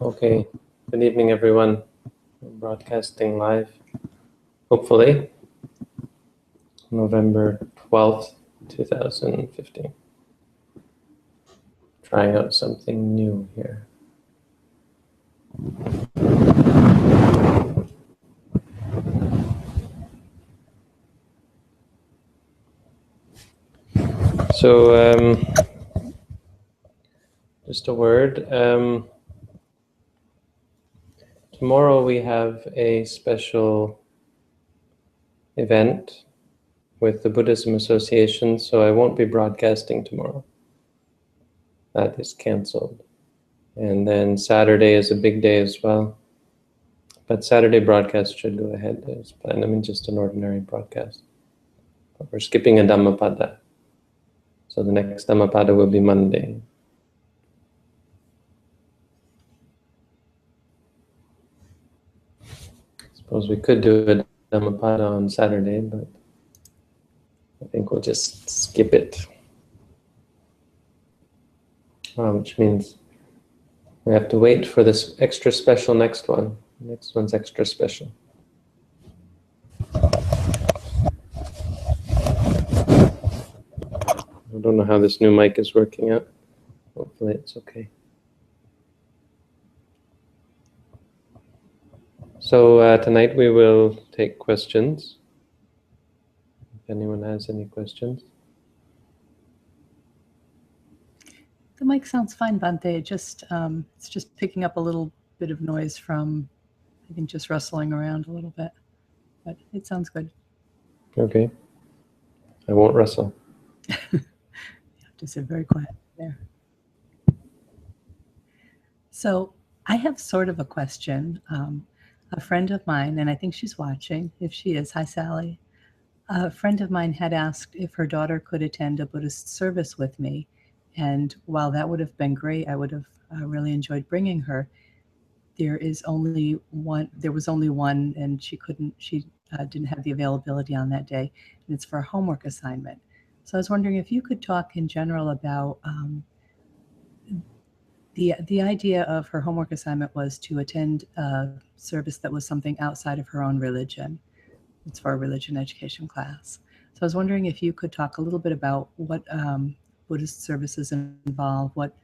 Okay, good evening everyone. We're broadcasting live, hopefully, November 12th, 2015. Trying out something new here. So, just a word. Tomorrow we have a special event with the Buddhism Association, so I won't be broadcasting tomorrow. That is cancelled. And then Saturday is a big day as well. But Saturday broadcast should go ahead as planned. I mean, just an ordinary broadcast. But we're skipping a Dhammapada. So the next Dhammapada will be Monday. Suppose we could do a Dhammapada on Saturday, but I think we'll just skip it. Which means we have to wait for this extra special next one. Next one's extra special. I don't know how this new mic is working out. Hopefully it's okay. So tonight we will take questions. If anyone has any questions. The mic sounds fine, Bhante. It's just picking up a little bit of noise from, I think, just rustling around a little bit. But it sounds good. Okay. I won't rustle. You have to sit very quiet there. So I have sort of a question. A friend of mine, and I think she's watching. If she is, hi, Sally. A friend of mine had asked if her daughter could attend a Buddhist service with me. And while that would have been great, I would have really enjoyed bringing her. There was only one, and she didn't have the availability on that day, and it's for a homework assignment. So I was wondering if you could talk in general about the idea of her homework assignment was to attend a service that was something outside of her own religion. It's for a religion education class. So I was wondering if you could talk a little bit about what Buddhist services involve, what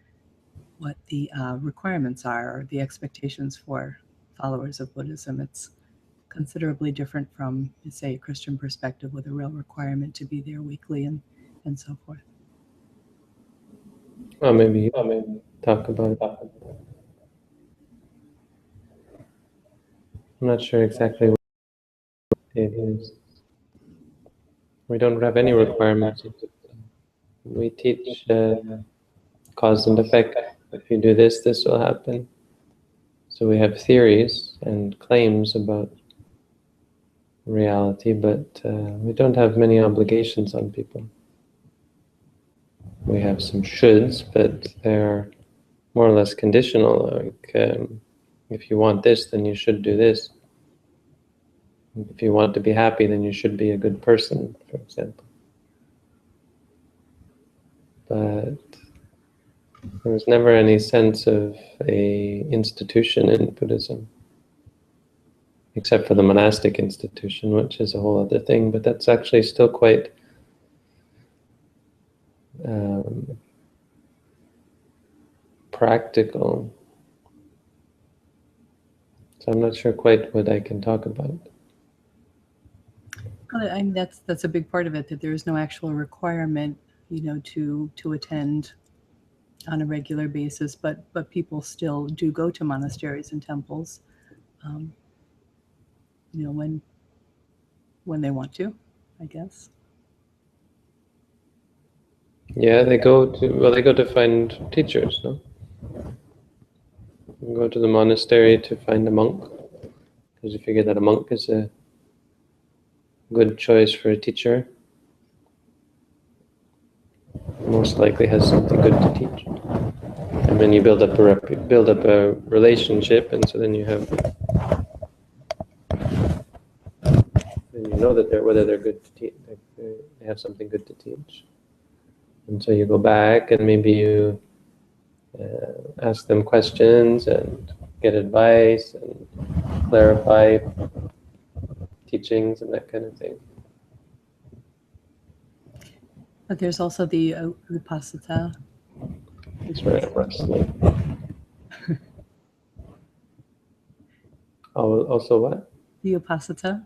the requirements are, or the expectations for followers of Buddhism. It's considerably different from, say, a Christian perspective with a real requirement to be there weekly and so forth. Well, maybe talk about it. I'm not sure exactly what it is. We don't have any requirements. We teach cause and effect. If you do this, this will happen. So we have theories and claims about reality, but we don't have many obligations on people. We have some shoulds, but they're more or less conditional. Like, if you want this, then you should do this. If you want to be happy, then you should be a good person, for example. But there was never any sense of a institution in Buddhism, except for the monastic institution, which is a whole other thing, but that's actually still quite practical. So I'm not sure quite what I can talk about. Well, I mean, that's a big part of it, that there is no actual requirement, to attend on a regular basis, but people still do go to monasteries and temples, when they want to, I guess. Yeah, they go to find teachers, no? You go to the monastery to find a monk, because you figure that a monk is a good choice for a teacher. Most likely has something good to teach. And then you build up a relationship, and so then you have, and you know that whether they're good to teach, they have something good to teach. And so you go back and maybe you ask them questions and get advice and clarify teachings and that kind of thing. But there's also the upasata. Sorry, I'm wrestling. Oh, also what? The upasata.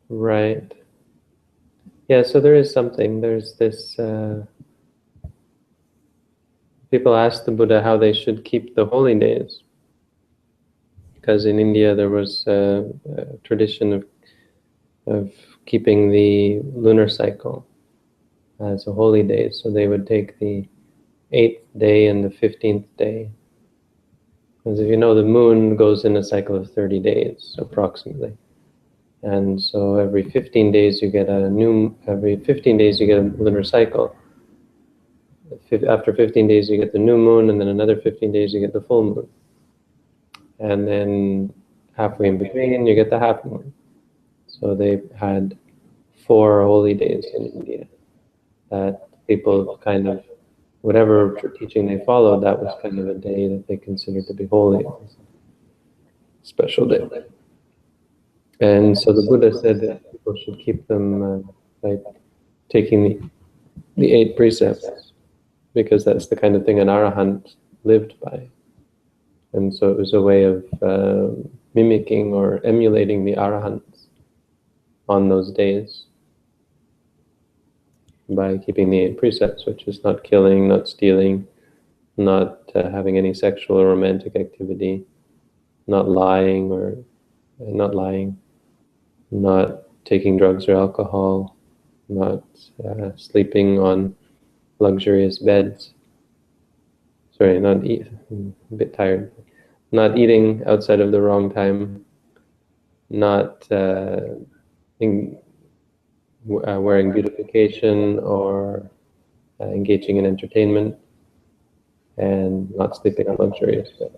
Right. Yeah, so there is something. There's this... people ask the Buddha how they should keep the holy days. Because in India there was a tradition of keeping the lunar cycle as a holy day. So they would take the 8th day and the 15th day. As if you know, the moon goes in a cycle of 30 days, approximately. And so every 15 days you get a lunar cycle. After 15 days you get the new moon, and then another 15 days you get the full moon. And then halfway in between you get the half moon. So they had 4 holy days in India that people kind of, whatever teaching they followed, that was kind of a day that they considered to be holy. Special day. And so the Buddha said that people should keep them by taking the 8 precepts, because that's the kind of thing an arahant lived by. And so it was a way of mimicking or emulating the arahants on those days by keeping the 8 precepts, which is not killing, not stealing, not having any sexual or romantic activity, not lying, not taking drugs or alcohol, not sleeping on luxurious beds. Sorry, I'm a bit tired. Not eating outside of the wrong time, not wearing beautification or engaging in entertainment, and not sleeping on luxurious beds.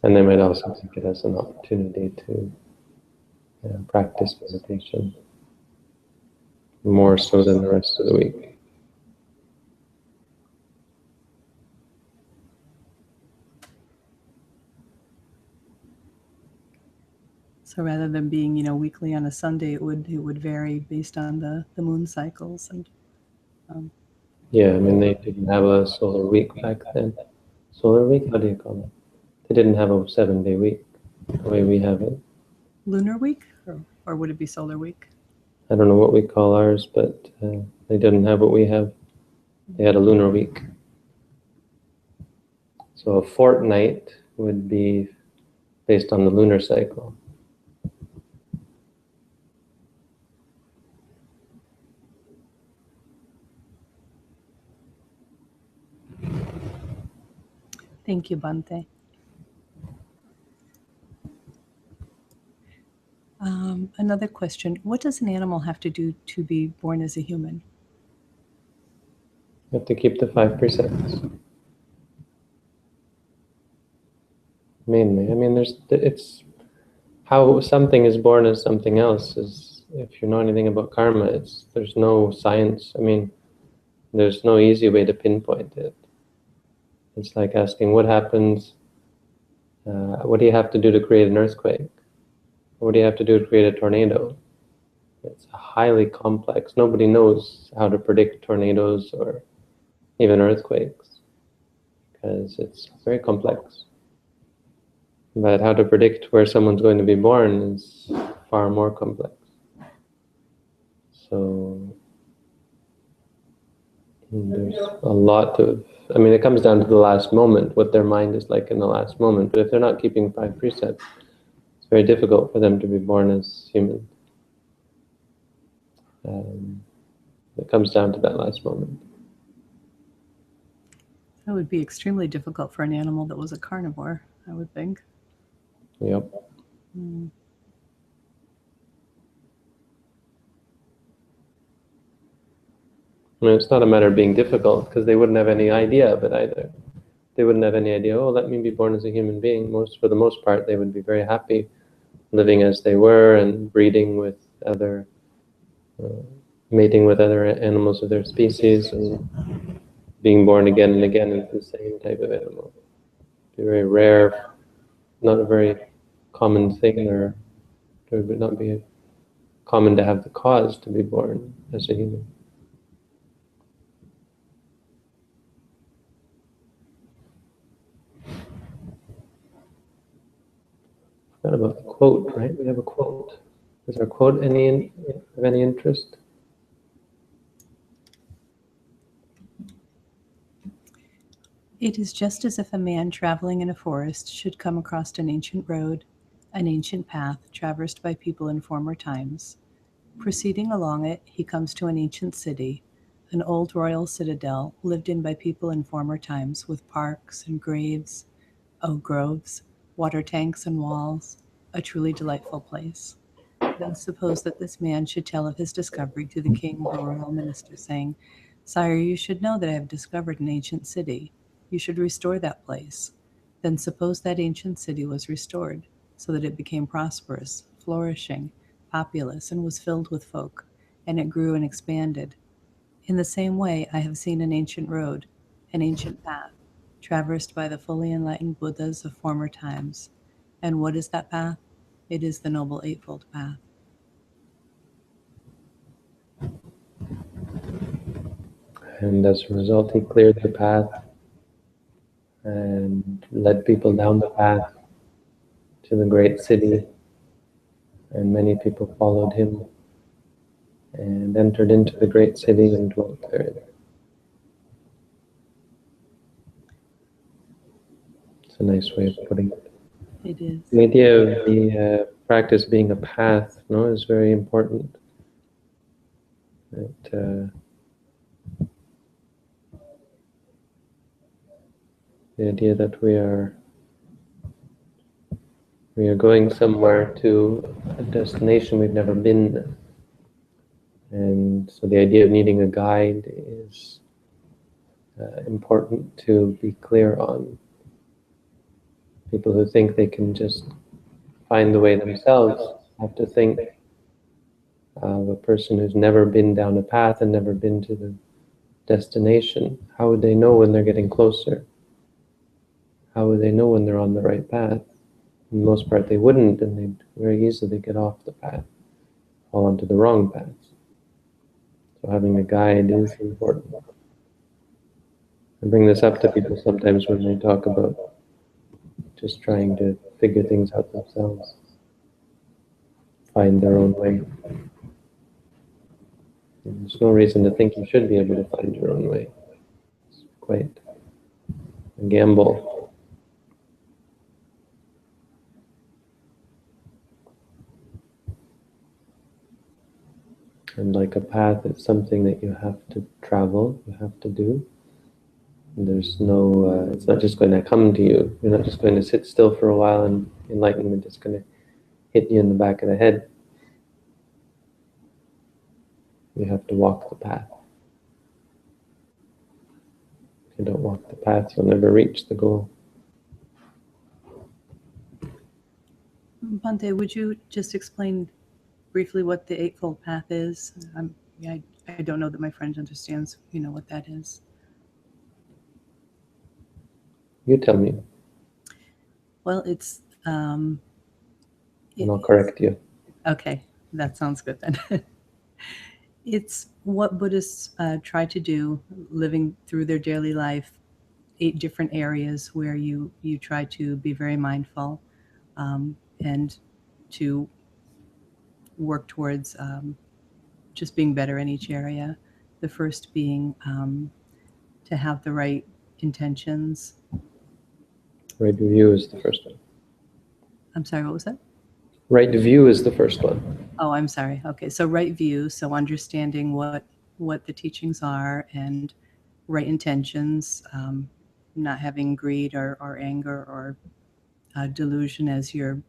And they might also take it as an opportunity to practice meditation more so than the rest of the week. So rather than being, weekly on a Sunday, it would vary based on the moon cycles and. Yeah, I mean, they didn't have a solar week back then. Solar week? How do you call it? They didn't have a 7-day week the way we have it. Lunar week, or would it be solar week? I don't know what we call ours, but they didn't have what we have. They had a lunar week. So a fortnight would be based on the lunar cycle. Thank you, Bhante. Another question. What does an animal have to do to be born as a human? You have to keep the 5 precepts. Mainly. I mean, it's how something is born as something else is, if you know anything about karma, there's no science. I mean, there's no easy way to pinpoint it. It's like asking what happens, what do you have to do to create an earthquake? What do you have to do to create a tornado? It's highly complex. Nobody knows how to predict tornadoes or even earthquakes, because it's very complex. But how to predict where someone's going to be born is far more complex. So there's a lot of, I mean, it comes down to the last moment, what their mind is like in the last moment. But if they're not keeping 5 precepts, it's very difficult for them to be born as human. It comes down to that last moment. That would be extremely difficult for an animal that was a carnivore, I would think. Yep. I mean, it's not a matter of being difficult, because they wouldn't have any idea of it either. They wouldn't have any idea, let me be born as a human being. For the most part, they would be very happy living as they were and breeding with other mating with other animals of their species and being born again and again into the same type of animal. Be very rare, not a very common thing, or it would not be common to have the cause to be born as a human. Forgot about the quote, right? We have a quote. Is our quote of any interest? It is just as if a man traveling in a forest should come across an ancient road, an ancient path traversed by people in former times. Proceeding along it, he comes to an ancient city, an old royal citadel lived in by people in former times, with parks and groves, water tanks and walls, a truly delightful place. Then suppose that this man should tell of his discovery to the king or royal minister, saying, "Sire, you should know that I have discovered an ancient city. You should restore that place." Then suppose that ancient city was restored, so that it became prosperous, flourishing, populous, and was filled with folk, and it grew and expanded. In the same way, I have seen an ancient road, an ancient path, traversed by the fully enlightened Buddhas of former times. And what is that path? It is the Noble Eightfold Path. And as a result, he cleared the path and led people down the path to the great city, and many people followed him and entered into the great city and dwelt therein. It's a nice way of putting it. It is. The idea of the practice being a path, is very important. That the idea that we are going somewhere to a destination we've never been, and so the idea of needing a guide is important to be clear on. People who think they can just find the way themselves have to think of a person who's never been down a path and never been to the destination. How would they know when they're getting closer? How would they know when they're on the right path? For the most part, they wouldn't, and they'd very easily get off the path, fall onto the wrong path. So having a guide is important. I bring this up to people sometimes when they talk about just trying to figure things out themselves, find their own way. There's no reason to think you should be able to find your own way. It's quite a gamble. And like a path, it's something that you have to travel, you have to do. And there's no, it's not just going to come to you. You're not just going to sit still for a while and enlightenment is going to hit you in the back of the head. You have to walk the path. If you don't walk the path, you'll never reach the goal. Bhante, would you just explain briefly what the Eightfold Path is? I don't know that my friend understands, what that is. You tell me. Well, it's... and I'll correct you. Okay, that sounds good then. It's what Buddhists try to do, living through their daily life, 8 different areas where you try to be very mindful and to work towards just being better in each area. The first being to have the right intentions. Right view is the first one. I'm sorry, what was that? Right view is the first one. Oh, I'm sorry. Okay, so right view, so understanding what the teachings are, and right intentions, not having greed or anger or delusion as your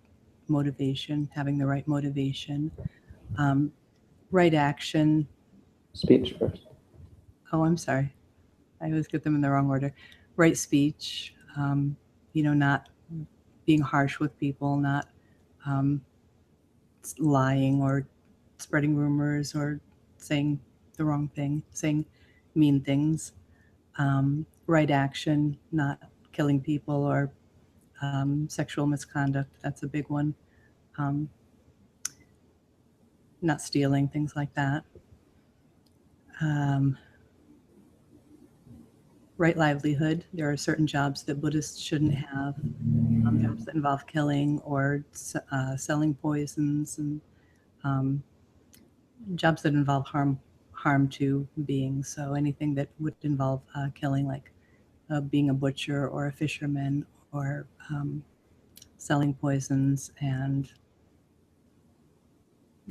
motivation, having the right motivation, right action. Speech first. Oh, I'm sorry. I always get them in the wrong order. Right speech, not being harsh with people, not lying or spreading rumors or saying the wrong thing, saying mean things, right action, not killing people, or sexual misconduct. That's a big one. Not stealing, things like that. Right livelihood. There are certain jobs that Buddhists shouldn't have, jobs that involve killing or selling poisons, and jobs that involve harm to beings. So anything that would involve killing, like being a butcher or a fisherman, or selling poisons, and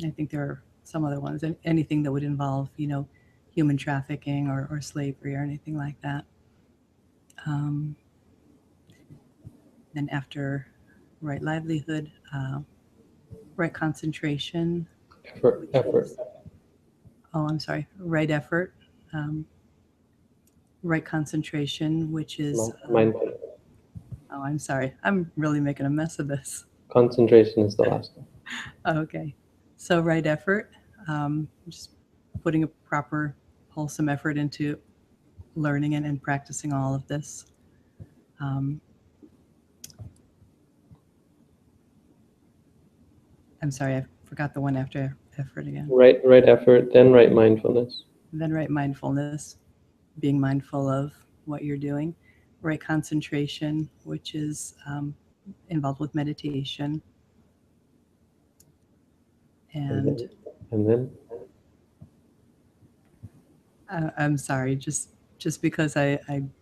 I think there are some other ones. Anything that would involve, human trafficking or slavery or anything like that. Then after right livelihood, right concentration. Effort. I'm sorry. Right effort. Right concentration, which is Mindfulness. Oh, I'm sorry. I'm really making a mess of this. Concentration is the last one. Okay. So right effort, just putting a proper, wholesome effort into learning and practicing all of this. I'm sorry, I forgot the one after effort again. Right effort, then right mindfulness. Then right mindfulness, being mindful of what you're doing. Right concentration, which is involved with meditation. And then I'm sorry, just because I'm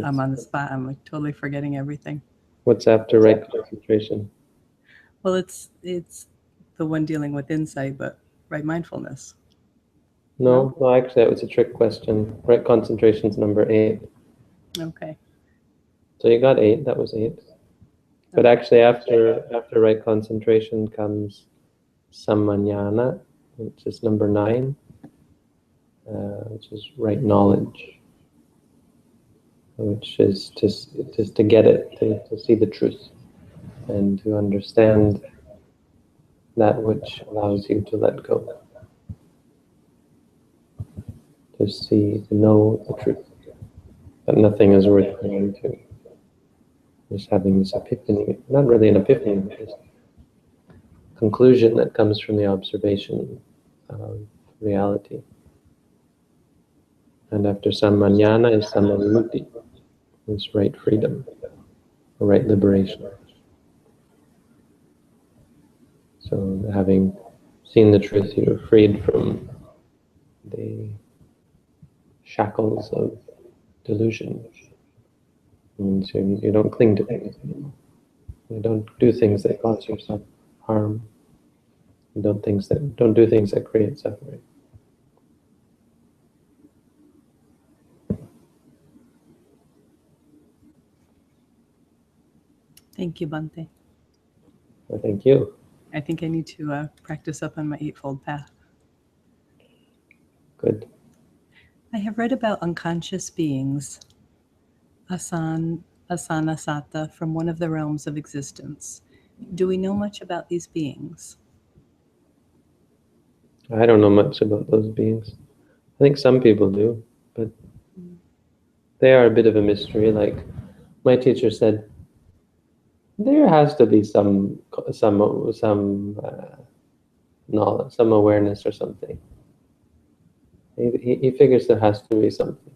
on the spot, I'm like totally forgetting everything. What's after right concentration? Well, it's the one dealing with insight, but right mindfulness. No, actually, that was a trick question. Right concentration's number 8. Okay. So you got 8. That was 8. But actually, after right concentration comes sammanjana, which is number 9, which is right knowledge, which is just to get it, to see the truth, and to understand that which allows you to let go, to know the truth, that nothing is worth clinging to. Just having this epiphany, not really an epiphany, but this conclusion that comes from the observation of reality. And after sammanjana is sammavimutti, is right freedom, or right liberation. So having seen the truth, you're freed from the shackles of delusion. It means you don't cling to things anymore. You don't do things that cause yourself harm. You don't do things that create suffering. Thank you, Bhante. Well, thank you. I think I need to practice up on my Eightfold Path. Good. I have read about unconscious beings, asana satta, from one of the realms of existence. Do we know much about these beings? I don't know much about those beings. I think some people do, but they are a bit of a mystery. Like my teacher said, there has to be some knowledge, some awareness or something. He figures there has to be something.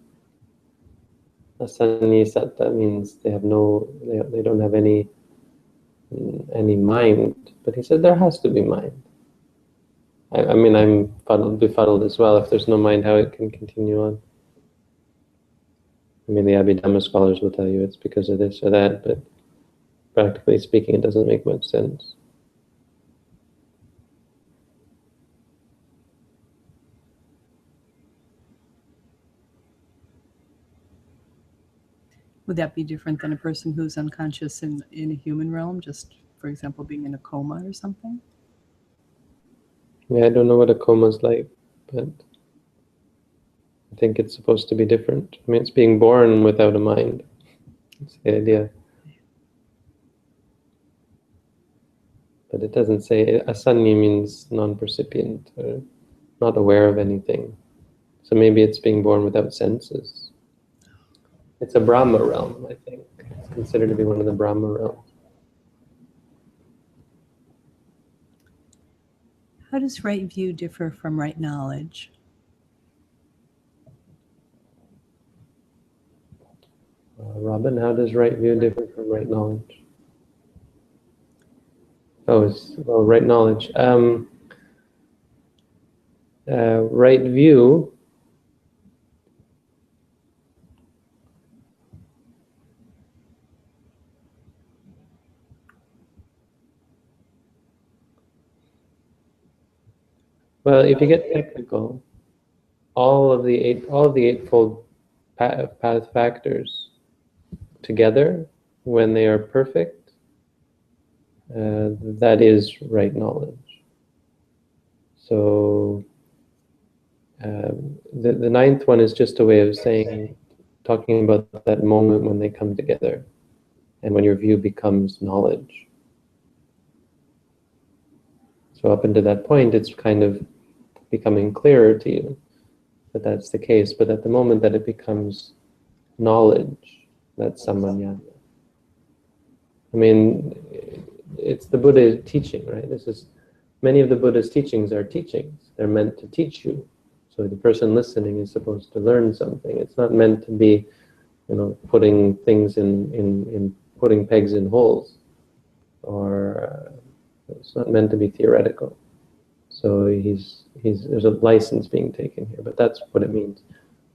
Asani satta means they don't have any mind, but he said there has to be mind. I mean, I'm befuddled as well. If there's no mind, how it can continue on? I mean, the Abhidhamma scholars will tell you it's because of this or that, but practically speaking, it doesn't make much sense. Would that be different than a person who's unconscious in a human realm, just, for example, being in a coma or something? Yeah, I don't know what a coma's like, but I think it's supposed to be different. I mean, it's being born without a mind. That's the idea. But it doesn't say asani means non-percipient. Or not aware of anything. So maybe it's being born without senses. It's a Brahma realm, I think. It's considered to be one of the Brahma realms. How does right view differ from right knowledge? Robin, how does right view differ from right knowledge? Right knowledge. Right view well, if you get technical, all of the eightfold path factors together, when they are perfect, that is right knowledge. So the ninth one is just a way of saying, talking about that moment when they come together, and when your view becomes knowledge. So up until that point, it's kind of becoming clearer to you that that's the case. But at the moment that it becomes knowledge, that's samanyana. I mean, it's the Buddha teaching, right? Many of the Buddha's teachings are teachings. They're meant to teach you. So the person listening is supposed to learn something. It's not meant to be, putting things in putting pegs in holes, or it's not meant to be theoretical. So there's a license being taken here, but that's what it means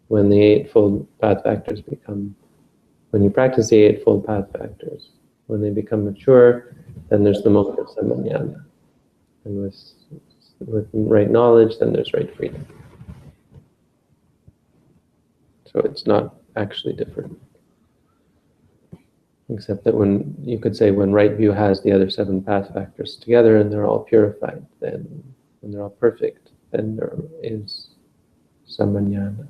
when the Eightfold Path factors when you practice the Eightfold Path factors, when they become mature, then there's the moment of samanyana. And with right knowledge, then there's right freedom. So it's not actually different. Except that when right view has the other 7 path factors together and they're all purified, then when they're all perfect, then there is samanyana.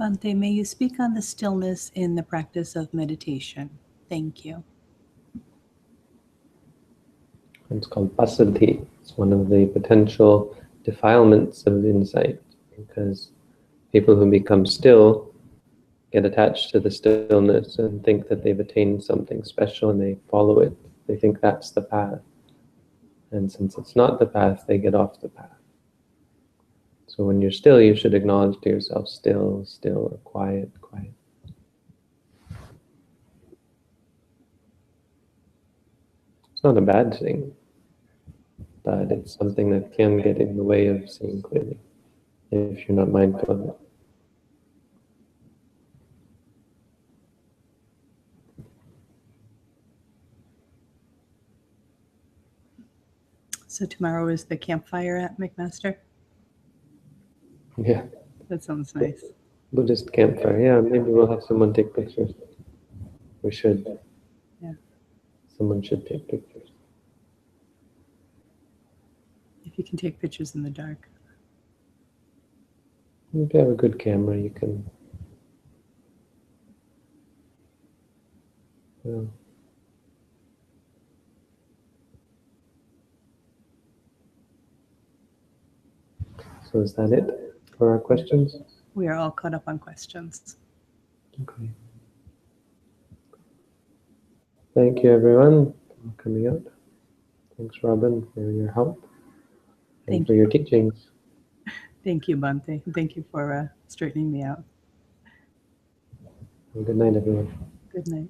Bhante, may you speak on the stillness in the practice of meditation? Thank you. It's called pasadhi. It's one of the potential defilements of insight, because people who become still get attached to the stillness and think that they've attained something special and they follow it. They think that's the path. And since it's not the path, they get off the path. So when you're still, you should acknowledge to yourself, still, still, or quiet, quiet. It's not a bad thing, but it's something that can get in the way of seeing clearly if you're not mindful of it. So tomorrow is the campfire at McMaster? Yeah. That sounds nice. Buddhist campfire. Yeah, maybe we'll have someone take pictures. We should. Yeah. Someone should take pictures. If you can take pictures in the dark. If you have a good camera, you can. Yeah. So is that it for our questions? We are all caught up on questions. Okay. Thank you, everyone, for coming out. Thanks, Robin, for your help and for your teachings. Thank you, Bhante. Thank you for straightening me out. And good night, everyone. Good night.